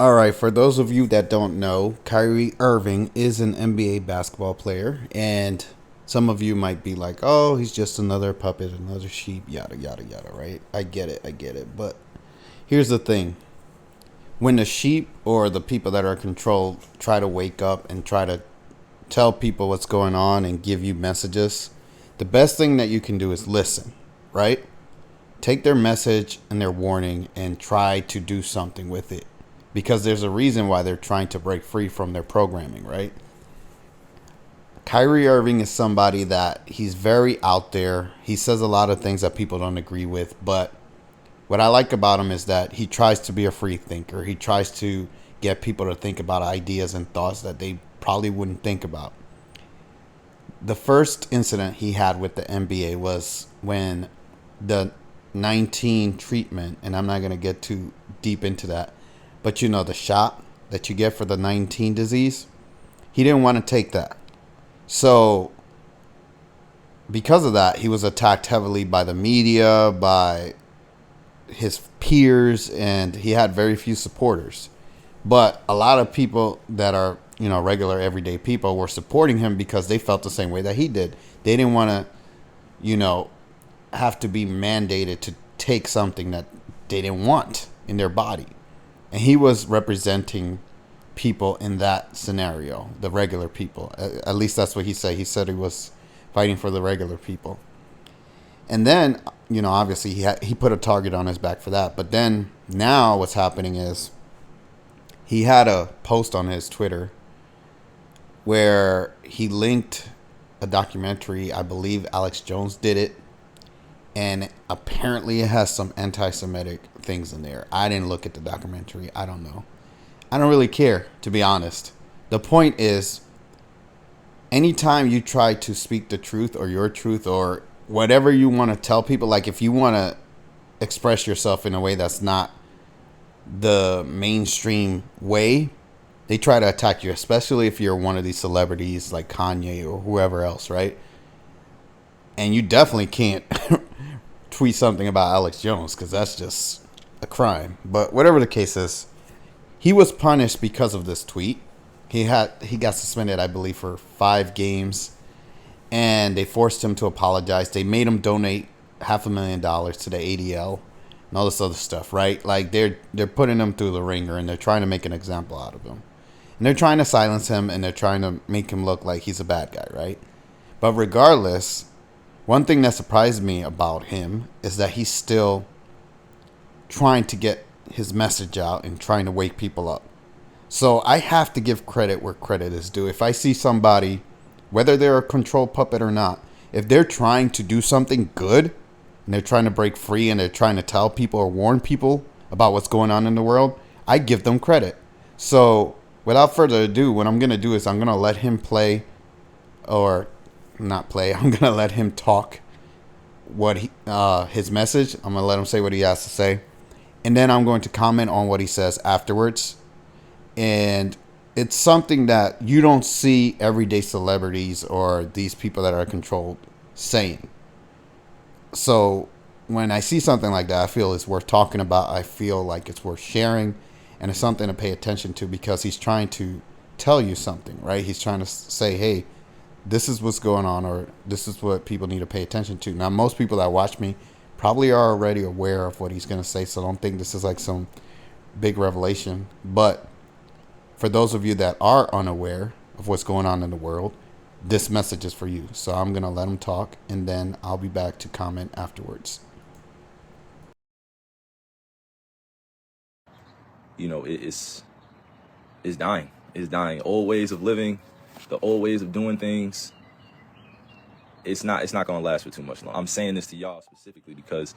All right, for those of you that don't know, Kyrie Irving is an NBA basketball player, and some of you might be like, "Oh, he's just another puppet, another sheep, yada yada yada." Right? I get it. But here's the thing: when the sheep or the people that are controlled try to wake up and try to tell people what's going on and give you messages, the best thing that you can do is listen. Right? Take their message and their warning and try to do something with it because there's a reason why they're trying to break free from their programming, right? Kyrie Irving is somebody that he's very out there. He says a lot of things that people don't agree with, but what I like about him is that he tries to be a free thinker. He tries to get people to think about ideas and thoughts that they probably wouldn't think about. The first incident he had with the NBA was when the 19 treatment, and I'm not going to get too deep into that, but you know, the shot that you get for the 19 disease, he didn't want to take that. So, because of that, he was attacked heavily by the media, by his peers, and he had very few supporters. But a lot of people that are, regular everyday people were supporting him because they felt the same way that he did. They didn't want to, you know, have to be mandated to take something that they didn't want in their body. And he was representing people in that scenario, the regular people. At least that's what he said. He said he was fighting for the regular people. And then, obviously he put a target on his back for that. But then now what's happening is he had a post on his Twitter where he linked a documentary. I believe Alex Jones did it, and apparently it has some anti-Semitic things in there. I didn't look at the documentary. I don't know. I don't really care, to be honest. The point is, anytime you try to speak the truth or your truth or whatever you want to tell people, like if you want to express yourself in a way that's not the mainstream way, they try to attack you, especially if you're one of these celebrities like Kanye or whoever else, right? And you definitely can't tweet something about Alex Jones because that's just a crime. But whatever the case is, he was punished because of this tweet. He got suspended, I believe, for 5 games, and they forced him to apologize. They made him donate $500,000 to the ADL and all this other stuff, right? Like they're putting him through the ringer and they're trying to make an example out of him. And they're trying to silence him and they're trying to make him look like he's a bad guy, right? But regardless, one thing that surprised me about him is that he's still trying to get his message out and trying to wake people up. So I have to give credit where credit is due. If I see somebody, whether they're a control puppet or not, if they're trying to do something good and they're trying to break free and they're trying to tell people or warn people about what's going on in the world, I give them credit. So without further ado, what I'm going to do is I'm going to let him play, or not play, I'm going to let him talk his message. I'm going to let him say what he has to say. And then I'm going to comment on what he says afterwards. And it's something that you don't see everyday celebrities or these people that are controlled saying. So when I see something like that, I feel it's worth talking about. I feel like it's worth sharing. And it's something to pay attention to because he's trying to tell you something, right? He's trying to say, hey, this is what's going on, or this is what people need to pay attention to. Now, most people that watch me probably are already aware of what he's going to say, so don't think this is like some big revelation. But for those of you that are unaware of what's going on in the world, this message is for you. So I'm going to let him talk, and then I'll be back to comment afterwards. It's dying. It's dying. Old ways of living, the old ways of doing things. It's not going to last for too much long. I'm saying this to y'all specifically because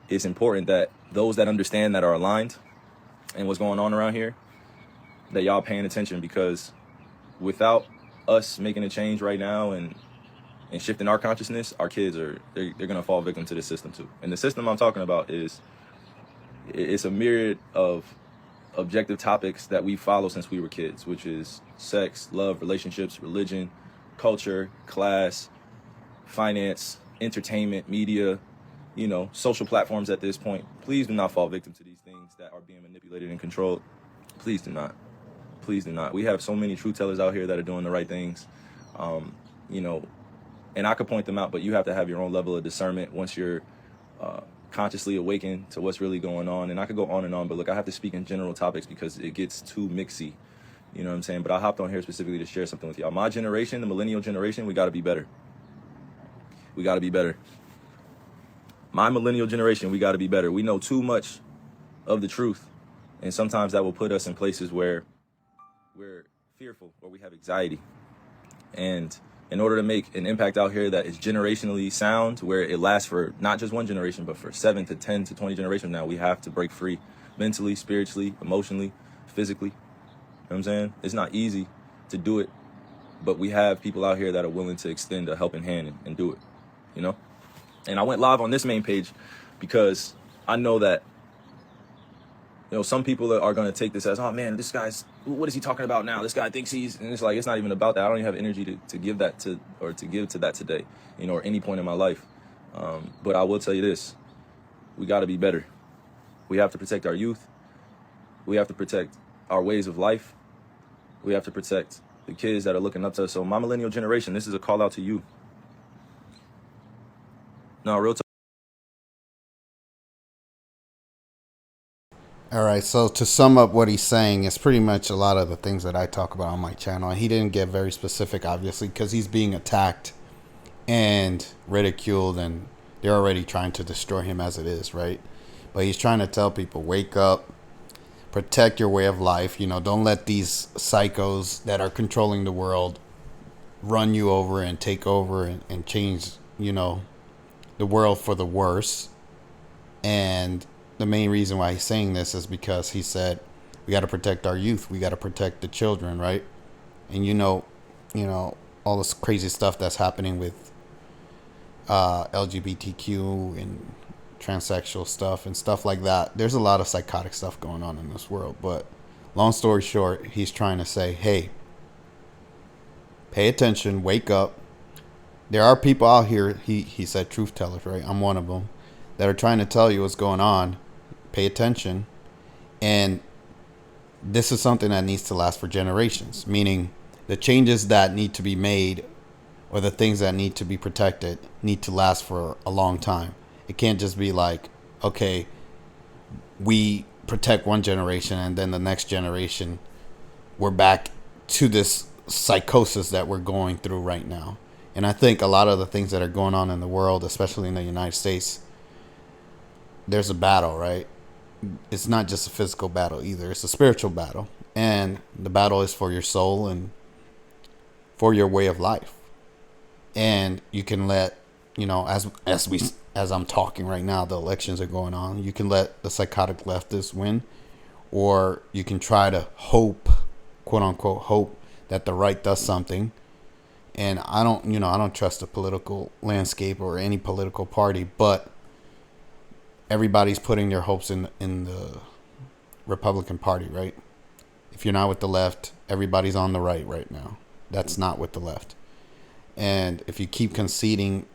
it's important that those that understand, that are aligned and what's going on around here, that y'all paying attention, because without us making a change right now and shifting our consciousness, our kids they're going to fall victim to the system too. And the system I'm talking about it's a myriad of objective topics that we follow since we were kids, which is sex, love, relationships, religion, culture, class, finance, entertainment, media, social platforms at this point. Please please do not fall victim to these things that are being manipulated and controlled. Please do not. Please do not. We have so many truth tellers out here that are doing the right things, you know, and I could point them out, but you have to have your own level of discernment once you're consciously awakened to what's really going on. And I could go on and on, but look, I have to speak in general topics because it gets too mixy. You know what I'm saying? But I hopped on here specifically to share something with y'all. My generation, the millennial generation, we got to be better. We got to be better. My millennial generation, we got to be better. We know too much of the truth. And sometimes that will put us in places where we're fearful or we have anxiety. And in order to make an impact out here that is generationally sound, where it lasts for not just one generation, but for 7 to 10 to 20 generations now, we have to break free mentally, spiritually, emotionally, physically. You know what I'm saying? It's not easy to do it, but we have people out here that are willing to extend a helping hand and do it, you know? And I went live on this main page because I know that, you know, some people are going to take this as, oh man, this guy's, what is he talking about now? This guy thinks he's, and it's like, it's not even about that. I don't even have energy to give that to, or to give to that today, you know, or any point in my life. But I will tell you this, we got to be better. We have to protect our youth. We have to protect our ways of life. We have to protect the kids that are looking up to us. So my millennial generation, this is a call out to you. No, real talk. All right, so to sum up what he's saying, it's pretty much a lot of the things that I talk about on my channel. And he didn't get very specific, obviously, because he's being attacked and ridiculed, and they're already trying to destroy him as it is, right? But he's trying to tell people, wake up, protect your way of life. You know, don't let these psychos that are controlling the world run you over and take over and change, you know, the world for the worse. And the main reason why he's saying this is because he said we got to protect our youth, we got to protect the children, right? And you know all this crazy stuff that's happening with LGBTQ and transsexual stuff and stuff like that. There's a lot of psychotic stuff going on in this world, but long story short, he's trying to say, hey, pay attention, wake up. There are people out here, he said truth tellers, right? I'm one of them, that are trying to tell you what's going on. Pay attention. And this is something that needs to last for generations, meaning the changes that need to be made or the things that need to be protected need to last for a long time. It can't just be like, okay, we protect one generation and then the next generation we're back to this psychosis that we're going through right now. And I think a lot of the things that are going on in the world, especially in the United States, there's a battle, right? It's not just a physical battle either. It's a spiritual battle. And the battle is for your soul and for your way of life. And you can let, you know, as I'm talking right now, the elections are going on. You can let the psychotic leftists win, or you can try to hope, quote unquote, hope that the right does something. And I don't trust the political landscape or any political party, but everybody's putting their hopes in the Republican Party, right? If you're not with the left, everybody's on the right now. That's not with the left. And if you keep conceding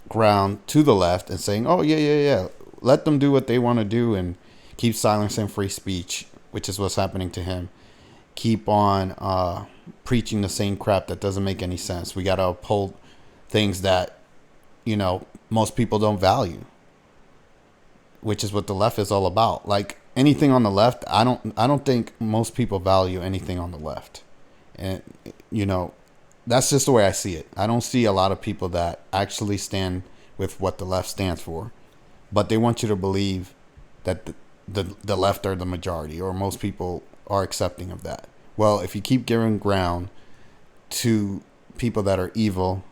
ground to the left and saying, oh, yeah, let them do what they want to do and keep silencing free speech, which is what's happening to him. Keep on preaching the same crap that doesn't make any sense. We got to uphold things that, you know, most people don't value, which is what the left is all about. Like anything on the left, I don't think most people value anything on the left. And, you know, that's just the way I see it. I don't see a lot of people that actually stand with what the left stands for, but they want you to believe that the left are the majority, or most people are accepting of that. Well, if you keep giving ground to people that are evil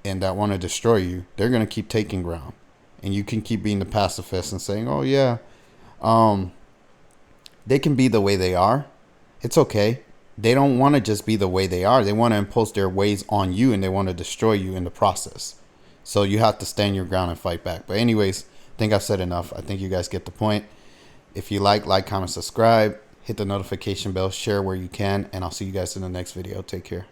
and that want to destroy you, they're going to keep taking ground. And you can keep being the pacifist and saying, oh, yeah, they can be the way they are. It's okay. They don't want to just be the way they are. They want to impose their ways on you, and they want to destroy you in the process. So you have to stand your ground and fight back. But anyways, I think I've said enough. I think you guys get the point. If you like, comment, subscribe, hit the notification bell, share where you can, and I'll see you guys in the next video. Take care.